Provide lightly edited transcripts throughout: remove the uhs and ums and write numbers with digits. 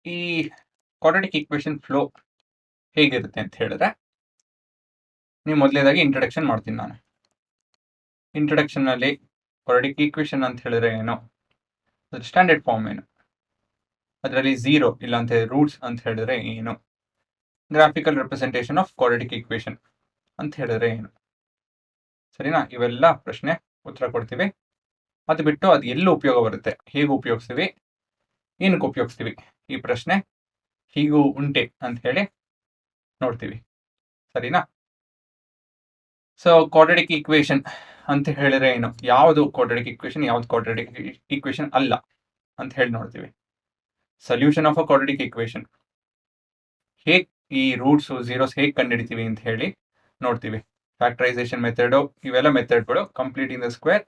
ಈ quadratic equation flow ಹೇಗಿರುತ್ತೆ ಅಂತ ಹೇಳಿದ್ರೆ, ನೀವು ಮೊದಲನೇದಾಗಿ ಇಂಟ್ರಡಕ್ಷನ್ ಮಾಡ್ತೀನಿ ನಾನು. ಇಂಟ್ರಡಕ್ಷನ್ನಲ್ಲಿ ಕ್ವಾಡ್ರಾಟಿಕ್ ಈಕ್ವೇಷನ್ ಅಂತ ಹೇಳಿದ್ರೆ ಏನು, ಸ್ಟ್ಯಾಂಡರ್ಡ್ ಫಾರ್ಮ್ ಏನು, ಅದರಲ್ಲಿ ಝೀರೋ ಇಲ್ಲ ಅಂತ ರೂಟ್ಸ್ ಅಂತ ಹೇಳಿದ್ರೆ ಏನು, graphical representation of quadratic equation ಅಂತ ಹೇಳಿದ್ರೆ ಏನು, ಸರಿನಾ? ಇವೆಲ್ಲ ಪ್ರಶ್ನೆ ಉತ್ತರ ಕೊಡ್ತೀವಿ. ಅದು ಬಿಟ್ಟು ಅದು ಎಲ್ಲಿ ಉಪಯೋಗ ಬರುತ್ತೆ, ಹೇಗೆ ಉಪಯೋಗಿಸ್ತೀವಿ, ಏನಕ್ಕೆ ಉಪಯೋಗಿಸ್ತೀವಿ, ಈ ಪ್ರಶ್ನೆ ಹೀಗೂ ಉಂಟೆ ಅಂತ ಹೇಳಿ ನೋಡ್ತೀವಿ, ಸರಿನಾ? ಸೊ ಕ್ವಾಡ್ರಾಟಿಕ್ ಈಕ್ವೇಷನ್ ಅಂತ ಹೇಳಿದ್ರೆ ಏನು, ಯಾವುದು ಕ್ವಾಡ್ರಾಟಿಕ್ ಈಕ್ವೇಷನ್, ಯಾವ್ದು ಕ್ವಾಡ್ರಾಟಿಕ್ ಈಕ್ವೇಷನ್ ಅಲ್ಲ ಅಂತ ಹೇಳಿ ನೋಡ್ತೀವಿ. Solution of a quadratic equation, ಹೇಗೆ ಈ ರೂಟ್ಸ್ ಝೀರೋಸ್ ಹೇಗೆ ಕಂಡುಹಿಡಿತೀವಿ ಅಂತ ಹೇಳಿ ನೋಡ್ತೀವಿ. ಫ್ಯಾಕ್ಟರೈಸೇಷನ್ ಮೆಥಡು, ಇವೆಲ್ಲ ಮೆಥಡ್ಗಳು. ಕಂಪ್ಲೀಟಿಂಗ್ ದ ಸ್ಕ್ವೇರ್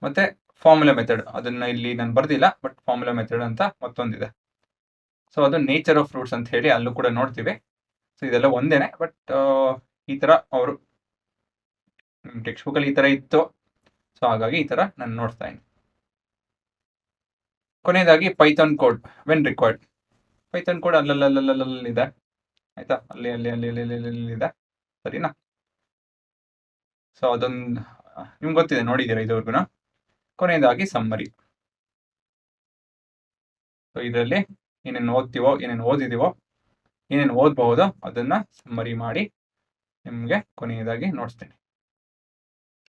ಮತ್ತೆ ಫಾರ್ಮುಲಾ ಮೆಥಡ್, ಅದನ್ನ ಇಲ್ಲಿ ನಾನು ಬರ್ದಿಲ್ಲ, ಬಟ್ ಫಾರ್ಮುಲಾ ಮೆಥಡ್ ಅಂತ ಮತ್ತೊಂದಿದೆ. ಸೊ ಅದು ನೇಚರ್ ಆಫ್ ರೂಟ್ಸ್ ಅಂತ ಹೇಳಿ ಅಲ್ಲೂ ಕೂಡ ನೋಡ್ತೀವಿ. ಸೊ ಇದೆಲ್ಲ ಒಂದೇನೆ, ಬಟ್ ಈ ತರ ಅವರು ಟೆಕ್ಸ್ಟ್ ಬುಕ್ ಅಲ್ಲಿ ಈ ತರ ಇತ್ತು, ಸೊ ಹಾಗಾಗಿ ಈ ತರ ನಾನು ನೋಡ್ತಾ ಇದ್ದೀನಿ. ಕೊನೆಯದಾಗಿ Python code when required. Python code ಅಲ್ಲಲ್ಲಿದೆ, ಆಯ್ತಾ, ಅಲ್ಲಿ ಇದೆ, ಸರಿನಾ? ಸೊ ಅದೊಂದು ನಿಮ್ಗೆ ಗೊತ್ತಿದೆ, ನೋಡಿದ್ದೀರಾ ಇದುವರೆಗೂ. ಕೊನೆಯದಾಗಿ ಸಮ್ಮರಿ. ಸೊ ಇದರಲ್ಲಿ ಏನೇನು ಓದ್ತೀವೋ, ಏನೇನು ಓದಿದೀವೋ, ಏನೇನು ಓದಬಹುದು ಅದನ್ನ ಸಮ್ಮರಿ ಮಾಡಿ ನಿಮಗೆ ಕೊನೆಯದಾಗಿ ನೋಡ್ತೀನಿ.